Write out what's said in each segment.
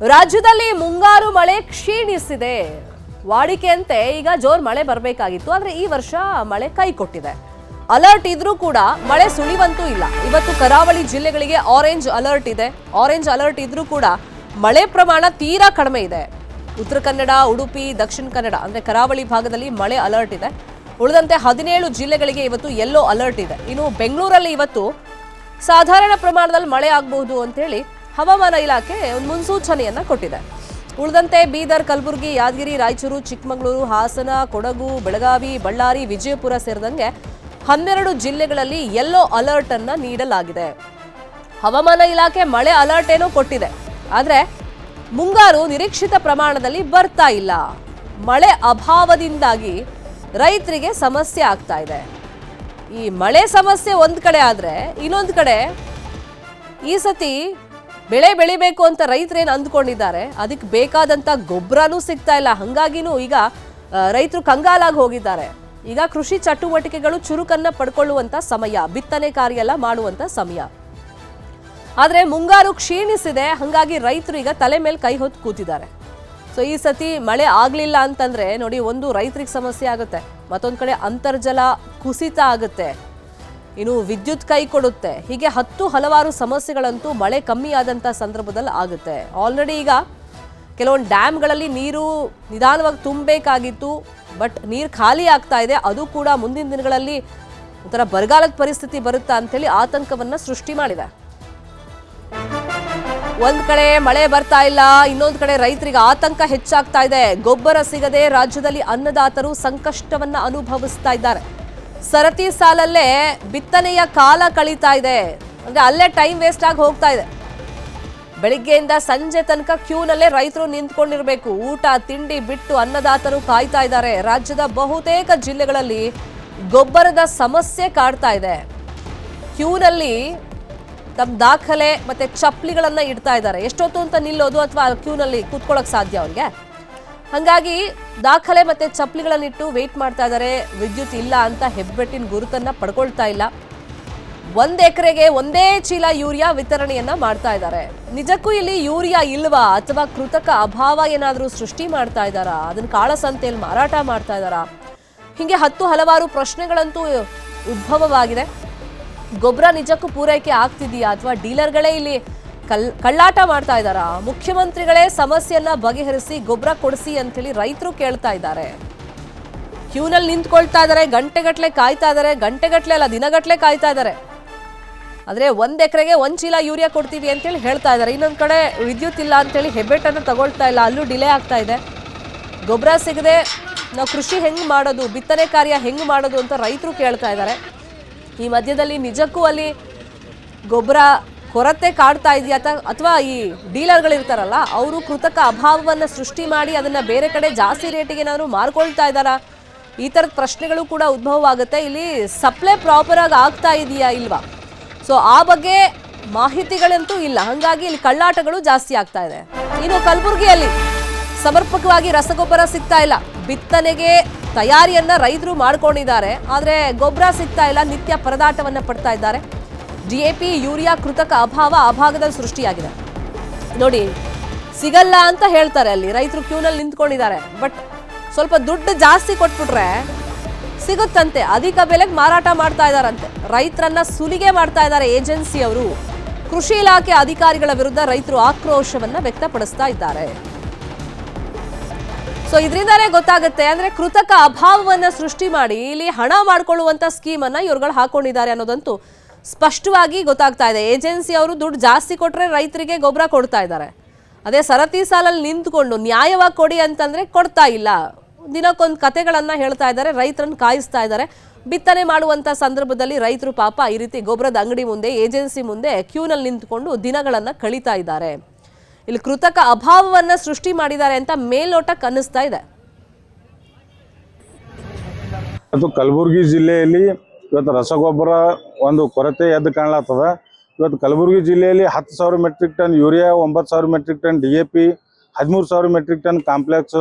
ರಾಜ್ಯದಲ್ಲಿ ಮುಂಗಾರು ಮಳೆ ಕ್ಷೀಣಿಸಿದೆ. ವಾಡಿಕೆಯಂತೆ ಈಗ ಜೋರ್ ಮಳೆ ಬರಬೇಕಾಗಿತ್ತು, ಆದ್ರೆ ಈ ವರ್ಷ ಮಳೆ ಕೈ ಕೊಟ್ಟಿದೆ. ಅಲರ್ಟ್ ಇದ್ರೂ ಕೂಡ ಮಳೆ ಸುಳಿವಂತೂ ಇಲ್ಲ. ಇವತ್ತು ಕರಾವಳಿ ಜಿಲ್ಲೆಗಳಿಗೆ ಆರೆಂಜ್ ಅಲರ್ಟ್ ಇದೆ. ಆರೆಂಜ್ ಅಲರ್ಟ್ ಇದ್ರೂ ಕೂಡ ಮಳೆ ಪ್ರಮಾಣ ತೀರಾ ಕಡಿಮೆ ಇದೆ. ಉತ್ತರ ಕನ್ನಡ, ಉಡುಪಿ, ದಕ್ಷಿಣ ಕನ್ನಡ ಅಂದ್ರೆ ಕರಾವಳಿ ಭಾಗದಲ್ಲಿ ಮಳೆ ಅಲರ್ಟ್ ಇದೆ. ಉಳಿದಂತೆ 17 ಜಿಲ್ಲೆಗಳಿಗೆ ಇವತ್ತು ಯೆಲ್ಲೋ ಅಲರ್ಟ್ ಇದೆ. ಇನ್ನು ಬೆಂಗಳೂರಲ್ಲಿ ಇವತ್ತು ಸಾಧಾರಣ ಪ್ರಮಾಣದಲ್ಲಿ ಮಳೆ ಆಗಬಹುದು ಅಂತ ಹೇಳಿ ಹವಾಮಾನ ಇಲಾಖೆ ಒಂದು ಮುನ್ಸೂಚನೆಯನ್ನ ಕೊಟ್ಟಿದೆ. ಉಳಿದಂತೆ ಬೀದರ್, ಕಲಬುರಗಿ, ಯಾದಗಿರಿ, ರಾಯಚೂರು, ಚಿಕ್ಕಮಗಳೂರು, ಹಾಸನ, ಕೊಡಗು, ಬೆಳಗಾವಿ, ಬಳ್ಳಾರಿ, ವಿಜಯಪುರ ಸೇರಿದಂಗೆ 12 ಜಿಲ್ಲೆಗಳಲ್ಲಿ ಯೆಲ್ಲೋ ಅಲರ್ಟ್ ಅನ್ನ ನೀಡಲಾಗಿದೆ. ಹವಾಮಾನ ಇಲಾಖೆ ಮಳೆ ಅಲರ್ಟ್ ಏನೋ ಕೊಟ್ಟಿದೆ, ಆದ್ರೆ ಮುಂಗಾರು ನಿರೀಕ್ಷಿತ ಪ್ರಮಾಣದಲ್ಲಿ ಬರ್ತಾ ಇಲ್ಲ. ಮಳೆ ಅಭಾವದಿಂದಾಗಿ ರೈತರಿಗೆ ಸಮಸ್ಯೆ ಆಗ್ತಾ ಇದೆ. ಈ ಮಳೆ ಸಮಸ್ಯೆ ಒಂದ್ ಕಡೆ ಆದ್ರೆ, ಇನ್ನೊಂದು ಕಡೆ ಈ ಸತಿ ಬೆಳೆ ಬೆಳಿಬೇಕು ಅಂತ ರೈತರೇನು ಅಂದ್ಕೊಂಡಿದ್ದಾರೆ, ಅದಕ್ಕೆ ಬೇಕಾದಂತ ಗೊಬ್ಬರನೂ ಸಿಗ್ತಾ ಇಲ್ಲ. ಹಂಗಾಗಿನೂ ಈಗ ರೈತರು ಕಂಗಾಲಾಗಿ ಹೋಗಿದ್ದಾರೆ. ಈಗ ಕೃಷಿ ಚಟುವಟಿಕೆಗಳು ಚುರುಕನ್ನ ಪಡ್ಕೊಳ್ಳುವಂತ ಸಮಯ, ಬಿತ್ತನೆ ಕಾರ್ಯ ಎಲ್ಲ ಮಾಡುವಂತ ಸಮಯ. ಆದ್ರೆ ಮುಂಗಾರು ಕ್ಷೀಣಿಸಿದೆ, ಹಂಗಾಗಿ ರೈತರು ಈಗ ತಲೆ ಮೇಲೆ ಕೈ ಹೊತ್ತು ಕೂತಿದ್ದಾರೆ. ಸೊ ಈ ಸತಿ ಮಳೆ ಆಗ್ಲಿಲ್ಲ ಅಂತಂದ್ರೆ ನೋಡಿ, ಒಂದು ರೈತರಿಗೆ ಸಮಸ್ಯೆ ಆಗುತ್ತೆ, ಮತ್ತೊಂದು ಕಡೆ ಅಂತರ್ಜಲ ಕುಸಿತ ಆಗುತ್ತೆ, ಇನ್ನು ವಿದ್ಯುತ್ ಕೈ ಕೊಡುತ್ತೆ. ಹೀಗೆ ಹಲವಾರು ಸಮಸ್ಯೆಗಳಂತೂ ಮಳೆ ಕಮ್ಮಿ ಆದಂಥ ಸಂದರ್ಭದಲ್ಲಿ ಆಗುತ್ತೆ. ಆಲ್ರೆಡಿ ಈಗ ಕೆಲವೊಂದು ಡ್ಯಾಮ್ಗಳಲ್ಲಿ ನೀರು ನಿಧಾನವಾಗಿ ತುಂಬಬೇಕಾಗಿತ್ತು, ಬಟ್ ನೀರು ಖಾಲಿ ಆಗ್ತಾ ಇದೆ. ಅದು ಕೂಡ ಮುಂದಿನ ದಿನಗಳಲ್ಲಿ ಒಂಥರ ಬರಗಾಲದ ಪರಿಸ್ಥಿತಿ ಬರುತ್ತಾ ಅಂತೇಳಿ ಆತಂಕವನ್ನ ಸೃಷ್ಟಿ ಮಾಡಿದೆ. ಒಂದ್ ಕಡೆ ಮಳೆ ಬರ್ತಾ ಇಲ್ಲ, ಇನ್ನೊಂದು ಕಡೆ ರೈತರಿಗೆ ಆತಂಕ ಹೆಚ್ಚಾಗ್ತಾ ಇದೆ. ಗೊಬ್ಬರ ಸಿಗದೆ ರಾಜ್ಯದಲ್ಲಿ ಅನ್ನದಾತರು ಸಂಕಷ್ಟವನ್ನ ಅನುಭವಿಸ್ತಾ ಇದ್ದಾರೆ. ಸರತಿ ಸಾಲಲ್ಲೇ ಬಿತ್ತನೆಯ ಕಾಲ ಕಳೀತಾ ಇದೆ, ಅಂದ್ರೆ ಅಲ್ಲೇ ಟೈಮ್ ವೇಸ್ಟ್ ಆಗಿ ಹೋಗ್ತಾ ಇದೆ. ಬೆಳಿಗ್ಗೆಯಿಂದ ಸಂಜೆ ತನಕ ಕ್ಯೂನಲ್ಲೇ ರೈತರು ನಿಂತ್ಕೊಂಡಿರ್ಬೇಕು. ಊಟ ತಿಂಡಿ ಬಿಟ್ಟು ಅನ್ನದಾತರು ಕಾಯ್ತಾ ಇದ್ದಾರೆ. ರಾಜ್ಯದ ಬಹುತೇಕ ಜಿಲ್ಲೆಗಳಲ್ಲಿ ಗೊಬ್ಬರದ ಸಮಸ್ಯೆ ಕಾಡ್ತಾ ಇದೆ. ಕ್ಯೂನಲ್ಲಿ ತಮ್ಮ ದಾಖಲೆ ಮತ್ತೆ ಚಪ್ಪಲಿಗಳನ್ನ ಇಡ್ತಾ ಇದ್ದಾರೆ. ಎಷ್ಟೊತ್ತು ಅಂತ ನಿಲ್ಲೋದು ಅಥವಾ ಕ್ಯೂನಲ್ಲಿ ಕೂತ್ಕೊಳ್ಳೋಕೆ ಸಾಧ್ಯ ಅವ್ರಿಗೆ? ಹಂಗಾಗಿ ದಾಖಲೆ ಮತ್ತೆ ಚಪ್ಪಲಿಗಳನ್ನಿಟ್ಟು ವೇಟ್ ಮಾಡ್ತಾ ಇದ್ದಾರೆ. ವಿದ್ಯುತ್ ಇಲ್ಲ ಅಂತ ಹೆಬ್ಬೆಟ್ಟಿನ ಗುರುತನ್ನ ಪಡ್ಕೊಳ್ತಾ ಇಲ್ಲ. 1 ಎಕರೆಗೆ 1 ಚೀಲ ಯೂರಿಯಾ ವಿತರಣೆಯನ್ನ ಮಾಡ್ತಾ ಇದ್ದಾರೆ. ನಿಜಕ್ಕೂ ಇಲ್ಲಿ ಯೂರಿಯಾ ಇಲ್ವಾ ಅಥವಾ ಕೃತಕ ಅಭಾವ ಏನಾದರೂ ಸೃಷ್ಟಿ ಮಾಡ್ತಾ ಇದ್ದಾರಾ? ಅದನ್ನ ಕಾಳಸಂತೆಯಲ್ಲಿ ಮಾರಾಟ ಮಾಡ್ತಾ ಇದ್ದಾರಾ? ಹೀಗೆ ಹಲವಾರು ಪ್ರಶ್ನೆಗಳಂತೂ ಉದ್ಭವವಾಗಿದೆ. ಗೊಬ್ಬರ ನಿಜಕ್ಕೂ ಪೂರೈಕೆ ಆಗ್ತಿದೆಯಾ ಅಥವಾ ಡೀಲರ್ಗಳೇ ಇಲ್ಲಿ ಕಳ್ಳಾಟ ಮಾಡ್ತಾ ಇದ್ದಾರಾ? ಮುಖ್ಯಮಂತ್ರಿಗಳೇ ಸಮಸ್ಯೆಯನ್ನ ಬಗೆಹರಿಸಿ ಗೊಬ್ಬರ ಕೊಡಿಸಿ ಅಂತೇಳಿ ರೈತರು ಕೇಳ್ತಾ ಇದ್ದಾರೆ. ಕ್ಯೂನಲ್ಲಿ ನಿಂತ್ಕೊಳ್ತಾ ಇದ್ದಾರೆ, ಗಂಟೆಗಟ್ಟಲೆ ಕಾಯ್ತಾ ಇದ್ದಾರೆ. ಗಂಟೆಗಟ್ಟಲೆ ಅಲ್ಲ, ದಿನಗಟ್ಟಲೆ ಕಾಯ್ತಾ ಇದ್ದಾರೆ. ಆದ್ರೆ 1 ಎಕರೆಗೆ 1 ಚೀಲ ಯೂರಿಯಾ ಕೊಡ್ತೀವಿ ಅಂತೇಳಿ ಹೇಳ್ತಾ ಇದ್ದಾರೆ. ಇನ್ನೊಂದು ಕಡೆ ವಿದ್ಯುತ್ ಇಲ್ಲ ಅಂತೇಳಿ ಹೆಬ್ಬೆಟ್ಟನ್ನು ತಗೊಳ್ತಾ ಇಲ್ಲ, ಅಲ್ಲೂ ಡಿಲೇ ಆಗ್ತಾ ಇದೆ. ಗೊಬ್ಬರ ಸಿಗದೆ ನಾವು ಕೃಷಿ ಹೆಂಗ್ ಮಾಡೋದು, ಬಿತ್ತನೆ ಕಾರ್ಯ ಹೆಂಗ್ ಮಾಡೋದು ಅಂತ ರೈತರು ಕೇಳ್ತಾ ಇದ್ದಾರೆ. ಈ ಮಧ್ಯದಲ್ಲಿ ನಿಜಕ್ಕೂ ಅಲ್ಲಿ ಗೊಬ್ಬರ ಕೊರತೆ ಕಾಡ್ತಾ ಇದೆಯಾ ಅಥವಾ ಈ ಡೀಲರ್ಗಳಿರ್ತಾರಲ್ಲ ಅವರು ಕೃತಕ ಅಭಾವವನ್ನು ಸೃಷ್ಟಿ ಮಾಡಿ ಅದನ್ನ ಬೇರೆ ಕಡೆ ಜಾಸ್ತಿ ರೇಟಿಗೆ ಏನಾದ್ರು ಮಾರ್ಕೊಳ್ತಾ ಇದ್ದಾರಾ? ಈ ಥರದ ಪ್ರಶ್ನೆಗಳು ಕೂಡ ಉದ್ಭವವಾಗುತ್ತೆ. ಇಲ್ಲಿ ಸಪ್ಲೈ ಪ್ರಾಪರ್ ಆಗಿ ಆಗ್ತಾ ಇದೆಯಾ ಇಲ್ವಾ? ಸೊ ಆ ಬಗ್ಗೆ ಮಾಹಿತಿಗಳಂತೂ ಇಲ್ಲ. ಹಂಗಾಗಿ ಇಲ್ಲಿ ಕಳ್ಳಾಟಗಳು ಜಾಸ್ತಿ ಆಗ್ತಾ ಇದೆ. ಇನ್ನು ಕಲಬುರಗಿಯಲ್ಲಿ ಸಮರ್ಪಕವಾಗಿ ರಸಗೊಬ್ಬರ ಸಿಗ್ತಾ ಇಲ್ಲ. ಬಿತ್ತನೆಗೆ ತಯಾರಿಯನ್ನ ರೈತರು ಮಾಡ್ಕೊಂಡಿದ್ದಾರೆ, ಆದ್ರೆ ಗೊಬ್ಬರ ಸಿಗ್ತಾ ಇಲ್ಲ. ನಿತ್ಯ ಪರದಾಟವನ್ನ ಪಡ್ತಾ ಇದ್ದಾರೆ. ಡಿಎಪಿ, ಯೂರಿಯಾ ಕೃತಕ ಅಭಾವ ಆ ಭಾಗದಲ್ಲಿ ಸೃಷ್ಟಿಯಾಗಿದೆ. ನೋಡಿ, ಸಿಗಲ್ಲ ಅಂತ ಹೇಳ್ತಾರೆ, ಅಲ್ಲಿ ರೈತರು ಕ್ಯೂನಲ್ಲಿ ನಿಂತ್ಕೊಂಡಿದ್ದಾರೆ. ಬಟ್ ಸ್ವಲ್ಪ ದುಡ್ಡು ಜಾಸ್ತಿ ಕೊಟ್ಬಿಟ್ರೆ ಸಿಗುತ್ತಂತೆ, ಅಧಿಕ ಬೆಲೆಗೆ ಮಾರಾಟ ಮಾಡ್ತಾ ಇದ್ದಾರಂತೆ. ರೈತರನ್ನ ಸುಲಿಗೆ ಮಾಡ್ತಾ ಇದ್ದಾರೆ ಏಜೆನ್ಸಿಯವರು. ಕೃಷಿ ಇಲಾಖೆ ಅಧಿಕಾರಿಗಳ ವಿರುದ್ಧ ರೈತರು ಆಕ್ರೋಶವನ್ನ ವ್ಯಕ್ತಪಡಿಸ್ತಾ ಇದ್ದಾರೆ. ಸೊ ಇದರಿಂದಾನೇ ಗೊತ್ತಾಗುತ್ತೆ, ಅಂದ್ರೆ ಕೃತಕ ಅಭಾವವನ್ನ ಸೃಷ್ಟಿ ಮಾಡಿ ಇಲ್ಲಿ ಹಣ ಮಾಡ್ಕೊಳ್ಳುವಂತ ಸ್ಕೀಮ್ ಅನ್ನ ಇವ್ರುಗಳು ಹಾಕೊಂಡಿದ್ದಾರೆ ಅನ್ನೋದಂತೂ ಸ್ಪಷ್ಟವಾಗಿ ಗೊತ್ತಾಗ್ತಾ ಇದೆ. ಏಜೆನ್ಸಿ ಅವರು ದುಡ್ಡು ಜಾಸ್ತಿ ಕೊಟ್ರೆ ರೈತರಿಗೆ ಗೊಬ್ಬರ ಕೊಡ್ತಾ ಇದ್ದಾರೆ. ಅದೇ ಸರತಿ ಸಾಲಲ್ಲಿ ನಿಂತ್ಕೊಂಡು ನ್ಯಾಯವಾಗಿ ಕೊಡಿ ಅಂತಂದ್ರೆ ಕೊಡ್ತಾ ಇಲ್ಲ. ದಿನಕ್ಕೊಂದು ಕತೆಗಳನ್ನ ಹೇಳ್ತಾ ಇದ್ದಾರೆ, ರೈತರನ್ನ ಕಾಯಿಸ್ತಾ ಇದ್ದಾರೆ. ಬಿತ್ತನೆ ಮಾಡುವಂತ ಸಂದರ್ಭದಲ್ಲಿ ರೈತರು ಪಾಪ ಈ ರೀತಿ ಗೊಬ್ಬರದ ಅಂಗಡಿ ಮುಂದೆ, ಏಜೆನ್ಸಿ ಮುಂದೆ ಕ್ಯೂನಲ್ಲಿ ನಿಂತ್ಕೊಂಡು ದಿನಗಳನ್ನ ಕಳೀತಾ ಇದ್ದಾರೆ. ಇಲ್ಲಿ ಕೃತಕ ಅಭಾವವನ್ನ ಸೃಷ್ಟಿ ಮಾಡಿದ್ದಾರೆ ಅಂತ ಮೇಲ್ನೋಟಕ್ಕೆ ಅನ್ನಿಸ್ತಾ ಇದೆ. ಕಲಬುರಗಿ ಜಿಲ್ಲೆಯಲ್ಲಿ ಇವತ್ತು ರಸಗೊಬ್ಬರ ಒಂದು ಕೊರತೆ ಎದ್ದು ಕಾಣಲಾಗ್ತದ. ಇವತ್ತು ಕಲಬುರಗಿ ಜಿಲ್ಲೆಯಲ್ಲಿ 10,000 metric ton urea, 9,000 metric ton DAP, 13,000 metric ton complex,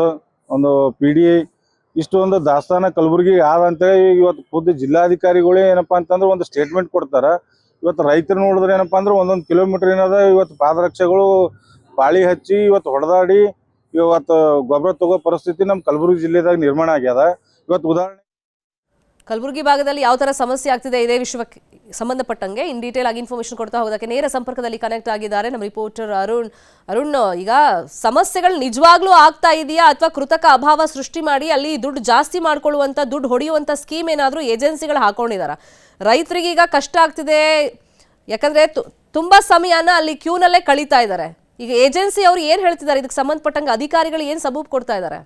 ಒಂದು PD, ಇಷ್ಟು ಒಂದು ದಾಸ್ತಾನ ಕಲಬುರಗಿ ಆದಂತೇಳಿ ಇವತ್ತು ಖುದ್ದು ಜಿಲ್ಲಾಧಿಕಾರಿಗಳೇ ಏನಪ್ಪಾ ಅಂತಂದ್ರೆ ಒಂದು ಸ್ಟೇಟ್ಮೆಂಟ್ ಕೊಡ್ತಾರೆ. ಇವತ್ತು ರೈತರು ನೋಡಿದ್ರೆ ಏನಪ್ಪಾ ಅಂದ್ರೆ 1 ಕಿಲೋಮೀಟರ್ ಏನದ ಇವತ್ತು ಪಾದರಕ್ಷೆಗಳು ಪಾಳಿ ಹಚ್ಚಿ ಇವತ್ತು ಹೊಡೆದಾಡಿ ಇವತ್ತು ಗೊಬ್ಬರ ತಗೋ ಪರಿಸ್ಥಿತಿ ನಮ್ಮ ಕಲಬುರಗಿ ಜಿಲ್ಲೆದಾಗ ನಿರ್ಮಾಣ ಆಗ್ಯದ. ಇವತ್ತು ಉದಾಹರಣೆ ಕಲಬುರಗಿ ಭಾಗದಲ್ಲಿ ಯಾವ ತರ ಸಮಸ್ಯೆ ಆಗ್ತಿದೆ ಇದೇ ವಿಷಯಕ್ಕೆ ಸಂಬಂಧಪಟ್ಟಂಗೆ ಇನ್ ಡೀಟೇಲ್ ಆಗಿ ಇನ್ಫಾರ್ಮೇಶನ್ ಕೊಡ್ತಾ ಹೋಗೋದಕ್ಕೆ ನೇರ ಸಂಪರ್ಕದಲ್ಲಿ ಕನೆಕ್ಟ್ ಆಗಿದ್ದಾರೆ ನಮ್ಮ ರಿಪೋರ್ಟರ್ ಅರುಣ್. ಈಗ ಸಮಸ್ಯೆಗಳು ನಿಜವಾಗ್ಲೂ ಆಗ್ತಾ ಇದೆಯಾ ಅಥವಾ ಕೃತಕ ಅಭಾವ ಸೃಷ್ಟಿ ಮಾಡಿ ಅಲ್ಲಿ ದುಡ್ಡು ಜಾಸ್ತಿ ಮಾಡ್ಕೊಳ್ಳುವಂತ ದುಡ್ಡು ಹೊಡೆಯುವಂತ ಸ್ಕೀಮ್ ಏನಾದರೂ ಏಜೆನ್ಸಿಗಳು ಹಾಕೊಂಡಿದಾರ? ರೈತರಿಗೆ ಈಗ ಕಷ್ಟ ಆಗ್ತಿದೆ, ಯಾಕಂದ್ರೆ ತುಂಬಾ ಸಮಯನ ಅಲ್ಲಿ ಕ್ಯೂನಲ್ಲೇ ಕಳೀತಾ ಇದ್ದಾರೆ. ಈಗ ಏಜೆನ್ಸಿ ಅವರು ಏನ್ ಹೇಳ್ತಿದ್ದಾರೆ ಇದಕ್ಕೆ ಸಂಬಂಧಪಟ್ಟಂಗೆ? ಅಧಿಕಾರಿಗಳು ಏನ್ ಸಬೂಬ್ ಕೊಡ್ತಾ ಇದ್ದಾರೆ?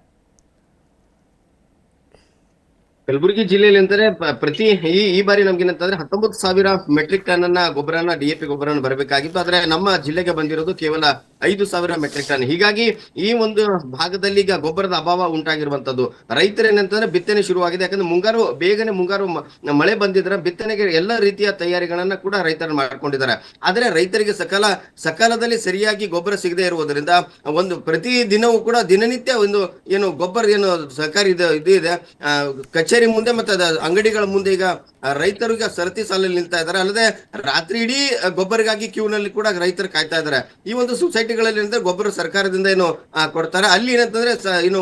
ಕಲಬುರಗಿ ಜಿಲ್ಲೆಯಲ್ಲಿ ಅಂತಾರೆ ಪ್ರತಿ ಈ ಬಾರಿ ನಮ್ಗೆ ಏನಂತಂದ್ರೆ 19,000 ಮೆಟ್ರಿಕ್ ಟನ್ ಅನ್ನ ಗೊಬ್ಬರನ DAP ಗೊಬ್ಬರನ ಬರಬೇಕಾಗಿತ್ತು. ಆದ್ರೆ ನಮ್ಮ ಜಿಲ್ಲೆಗೆ ಬಂದಿರೋದು ಕೇವಲ 5,000 ಮೆಟ್ರಿಕ್ ಟನ್. ಹೀಗಾಗಿ ಈ ಒಂದು ಭಾಗದಲ್ಲಿ ಈಗ ಗೊಬ್ಬರದ ಅಭಾವ ಉಂಟಾಗಿರುವಂತದ್ದು. ರೈತರು ಏನಂತಂದ್ರೆ ಬಿತ್ತನೆ ಶುರುವಾಗಿದೆ. ಯಾಕಂದ್ರೆ ಬೇಗನೆ ಮುಂಗಾರು ಮಳೆ ಬಂದಿದ್ರೆ ಬಿತ್ತನೆಗೆ ಎಲ್ಲ ರೀತಿಯ ತಯಾರಿಗಳನ್ನ ಕೂಡ ರೈತರು ಮಾಡ್ಕೊಂಡಿದ್ದಾರೆ. ಆದ್ರೆ ರೈತರಿಗೆ ಸಕಾಲದಲ್ಲಿ ಸರಿಯಾಗಿ ಗೊಬ್ಬರ ಸಿಗದೆ ಇರುವುದರಿಂದ ಒಂದು ಪ್ರತಿ ದಿನವೂ ಕೂಡ ದಿನನಿತ್ಯ ಒಂದು ಏನು ಗೊಬ್ಬರ ಏನು ಸರ್ಕಾರಿ ಇದು ಇದೆ ಕಚೇರಿ ಮುಂದೆ ಮತ್ತೆ ಅಂಗಡಿಗಳ ಮುಂದೆ ಈಗ ರೈತರಿಗೆ ಸರತಿ ಸಾಲಲ್ಲಿ ನಿಲ್ತಾ ಇದ್ದಾರೆ. ಅಲ್ಲದೆ ರಾತ್ರಿ ಇಡೀ ಗೊಬ್ಬರಿಗಾಗಿ ಕ್ಯೂನಲ್ಲಿ ಕೂಡ ರೈತರು ಕಾಯ್ತಾ ಇದ್ದಾರೆ. ಈ ಒಂದು ಸೊಸೈಟಿಗಳಲ್ಲಿ ಏನಂದ್ರೆ ಗೊಬ್ಬರ ಸರ್ಕಾರದಿಂದ ಏನು ಕೊಡ್ತಾರೆ, ಅಲ್ಲಿ ಏನಂತಂದ್ರೆ ಏನು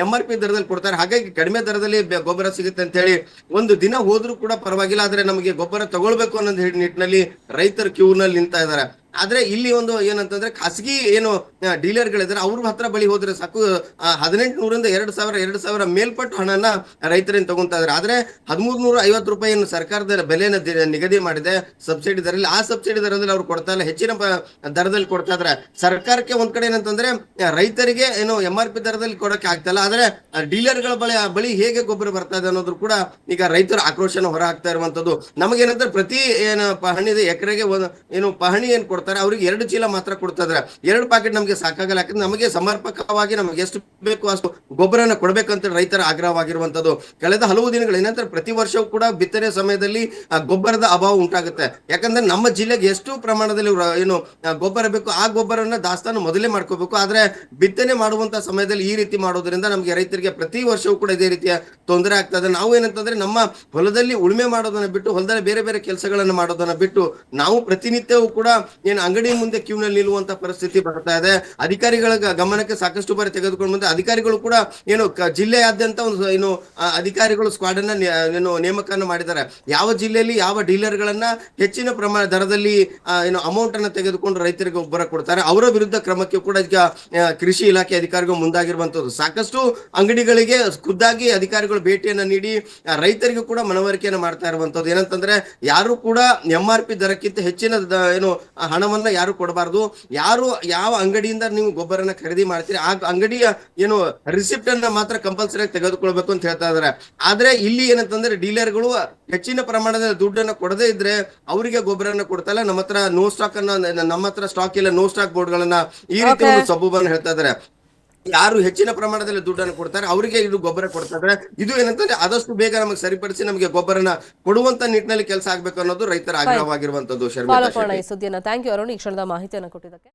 MRP ದರದಲ್ಲಿ ಕೊಡ್ತಾರೆ. ಹಾಗಾಗಿ ಕಡಿಮೆ ದರದಲ್ಲಿ ಗೊಬ್ಬರ ಸಿಗುತ್ತೆ ಅಂತ ಹೇಳಿ ಒಂದು ದಿನ ಹೋದ್ರೂ ಕೂಡ ಪರವಾಗಿಲ್ಲ, ಆದ್ರೆ ನಮಗೆ ಗೊಬ್ಬರ ತಗೊಳ್ಬೇಕು ಅನ್ನೋ ನಿಟ್ಟಿನಲ್ಲಿ ರೈತರು ಕ್ಯೂನಲ್ಲಿ ನಿಂತಾ ಇದ್ದಾರೆ. ಆದ್ರೆ ಇಲ್ಲಿ ಒಂದು ಏನಂತಂದ್ರೆ ಖಾಸಗಿ ಏನು ಡೀಲರ್ಗಳಿದ್ದಾರೆ ಅವ್ರ ಹತ್ರ ಬಳಿ ಹೋದ್ರೆ ಸಾಕು 1,800ರಿಂದ 2,000 ಮೇಲ್ಪಟ್ಟು ಹಣನ ರೈತರೇನು ತಗೊಂತಾ ಇದಾರೆ. ಆದ್ರೆ 1,350 ರೂಪಾಯಿ ಸರ್ಕಾರದ ಬೆಲೆನ ನಿಗದಿ ಮಾಡಿದೆ ಸಬ್ಸಿಡಿ ದರದಲ್ಲಿ. ಆ ಸಬ್ಸಿಡಿ ದರದಲ್ಲಿ ಅವ್ರು ಕೊಡ್ತಾ ಇಲ್ಲ, ಹೆಚ್ಚಿನ ದರದಲ್ಲಿ ಕೊಡ್ತಾ ಇದಾರೆ. ಸರ್ಕಾರಕ್ಕೆ ಒಂದ್ ಕಡೆ ಏನಂತಂದ್ರೆ ರೈತರಿಗೆ ಏನು MRP ದರದಲ್ಲಿ ಕೊಡಕ್ಕೆ ಆಗ್ತಾ ಇಲ್ಲ, ಆದ್ರೆ ಡೀಲರ್ಗಳ ಬಳಿ ಹೇಗೆ ಗೊಬ್ಬರ ಬರ್ತಾ ಇದೆ ಅನ್ನೋದ್ರು ಕೂಡ ಈಗ ರೈತರ ಆಕ್ರೋಶನ ಹೊರ ಹಾಕ್ತಾ ಇರುವಂತದ್ದು. ನಮಗೇನಂದ್ರೆ ಪ್ರತಿ ಏನು ಪಹಣಿ ಇದೆ ಎಕರೆಗೆ ಏನು ಪಹಣಿ ಏನ್ ಕೊಡ್ತಾರೆ ಅವ್ರಿಗೆ 2 ಚೀಲ ಮಾತ್ರ ಕೊಡ್ತಾ ಇದಾರೆ. 2 ಪ್ಯಾಕೆಟ್ ನಮಗೆ ಸಾಕಾಗಲ್ಲ. ಯಾಕಂದ್ರೆ ನಮಗೆ ಸಮರ್ಪಕವಾಗಿ ನಮಗೆ ಎಷ್ಟು ಬೇಕು ಅಷ್ಟು ಗೊಬ್ಬರನ ಕೊಡ್ಬೇಕಂತ ರೈತರ ಆಗ್ರಹವಾಗಿರುವಂತದ್ದು. ಕಳೆದ ಹಲವು ದಿನಗಳು ಏನಂತಾರೆ ಪ್ರತಿ ವರ್ಷವೂ ಕೂಡ ಬಿತ್ತನೆ ಸಮಯದಲ್ಲಿ ಗೊಬ್ಬರದ ಅಭಾವ ಉಂಟಾಗುತ್ತೆ. ಯಾಕಂದ್ರೆ ನಮ್ಮ ಜಿಲ್ಲೆಗೆ ಎಷ್ಟು ಪ್ರಮಾಣದಲ್ಲಿ ಏನು ಗೊಬ್ಬರ ಬೇಕು ಆ ಗೊಬ್ಬರನ ದಾಸ್ತಾನು ಮೊದಲೇ ಮಾಡ್ಕೋಬೇಕು. ಆದ್ರೆ ಬಿತ್ತನೆ ಮಾಡುವಂತ ಸಮಯದಲ್ಲಿ ಈ ರೀತಿ ಮಾಡೋದ್ರಿಂದ ನಮಗೆ ರೈತರಿಗೆ ಪ್ರತಿ ವರ್ಷವೂ ಕೂಡ ಇದೇ ರೀತಿಯ ತೊಂದರೆ ಆಗ್ತಾ ಇದೆ. ನಾವು ಏನಂತಂದ್ರೆ ನಮ್ಮ ಹೊಲದಲ್ಲಿ ಉಳುಮೆ ಮಾಡೋದನ್ನ ಬಿಟ್ಟು ಹೊಲದಲ್ಲಿ ಬೇರೆ ಬೇರೆ ಕೆಲಸಗಳನ್ನ ಮಾಡೋದನ್ನ ಬಿಟ್ಟು ನಾವು ಪ್ರತಿನಿತ್ಯವೂ ಕೂಡ ಏನು ಅಂಗಡಿ ಮುಂದೆ ಕ್ಯೂನಲ್ಲಿ ನಿಲ್ಲುವಂತ ಪರಿಸ್ಥಿತಿ ಬರ್ತಾ ಇದೆ. ಅಧಿಕಾರಿಗಳ ಗಮನಕ್ಕೆ ಸಾಕಷ್ಟು ಬಾರಿ ತೆಗೆದುಕೊಂಡು ಬಂದ ಅಧಿಕಾರಿಗಳು ಕೂಡ ಏನು ಜಿಲ್ಲೆಯಾದ್ಯಂತ ಒಂದು ಏನು ಅಧಿಕಾರಿಗಳು ಸ್ಕ್ವಾಡ್ ಅನ್ನ ಏನು ನೇಮಕವನ್ನು ಮಾಡಿದ್ದಾರೆ. ಯಾವ ಜಿಲ್ಲೆಯಲ್ಲಿ ಯಾವ ಡೀಲರ್ ಗಳನ್ನ ಹೆಚ್ಚಿನ ಪ್ರಮಾಣ ದರದಲ್ಲಿ ಏನು ಅಮೌಂಟ್ ಅನ್ನ ತೆಗೆದುಕೊಂಡು ರೈತರಿಗೆ ಗೊಬ್ಬರ ಕೊಡ್ತಾರೆ ಅವರ ವಿರುದ್ಧ ಕ್ರಮಕ್ಕೆ ಕೂಡ ಈಗ ಕೃಷಿ ಇಲಾಖೆ ಅಧಿಕಾರಿಗಳು ಮುಂದಾಗಿರುವಂತದ್ದು. ಸಾಕಷ್ಟು ಅಂಗಡಿಗಳಿಗೆ ಖುದ್ದಾಗಿ ಅಧಿಕಾರಿಗಳು ಭೇಟಿಯನ್ನ ನೀಡಿ ರೈತರಿಗೂ ಕೂಡ ಮನವರಿಕೆಯನ್ನು ಮಾಡ್ತಾ ಇರುವಂತದ್ದು. ಏನಂತಂದ್ರೆ ಯಾರು ಕೂಡ MRP ದರಕ್ಕಿಂತ ಹೆಚ್ಚಿನ ಏನು ಹಣವನ್ನ ಯಾರು ಕೊಡಬಾರ್ದು. ಯಾವ ಅಂಗಡಿಯಿಂದ ನೀವು ಗೊಬ್ಬರನ ಖರೀದಿ ಮಾಡ್ತೀರಿ ಆ ಅಂಗಡಿಯ ಏನು ರಿಸಿಪ್ಟ್ ಅನ್ನ ಮಾತ್ರ ಕಂಪಲ್ಸರಿ ತೆಗೆದುಕೊಳ್ಬೇಕು ಅಂತ ಹೇಳ್ತಾ ಇದಾರೆ. ಆದ್ರೆ ಇಲ್ಲಿ ಏನಂತಂದ್ರೆ ಡೀಲರ್ಗಳು ಹೆಚ್ಚಿನ ಪ್ರಮಾಣದ ದುಡ್ಡನ್ನ ಕೊಡದೇ ಇದ್ರೆ ಅವರಿಗೆ ಗೊಬ್ಬರನ ಕೊಡ್ತಾ ನಮ್ಮ ಹತ್ರ ನೋ ಸ್ಟಾಕ್ ಅನ್ನ ನಮ್ಮ ಹತ್ರ ಸ್ಟಾಕ್ ಇಲ್ಲ ನೋ ಸ್ಟಾಕ್ ಬೋರ್ಡ್ ಗಳನ್ನ ಈ ರೀತಿ ಒಂದು ಸಬೂಬನ್ನು ಹೇಳ್ತಾ ಇದಾರೆ. ಯಾರು ಹೆಚ್ಚಿನ ಪ್ರಮಾಣದಲ್ಲಿ ದುಡ್ಡನ್ನು ಕೊಡ್ತಾರೆ ಅವರಿಗೆ ಇದು ಗೊಬ್ಬರ ಕೊಡ್ತಾ ಇದ್ದಾರೆ. ಇದು ಏನಂತಂದ್ರೆ ಆದಷ್ಟು ಬೇಗ ನಮಗೆ ಸರಿಪಡಿಸಿ ನಮಗೆ ಗೊಬ್ಬರನ ಕೊಡುವಂತ ನಿಟ್ಟಿನಲ್ಲಿ ಕೆಲಸ ಆಗ್ಬೇಕು ಅನ್ನೋದು ರೈತರ ಆಗ್ರಹವಾಗಿರುವಂತದ್ದು. ಸುದ್ದಿಯನ್ನ ಥ್ಯಾಂಕ್ ಯು ಅರುಣ್, ಈ ಕ್ಷಣದ ಮಾಹಿತಿಯನ್ನು ಕೊಟ್ಟಿದ್ದಕ್ಕೆ.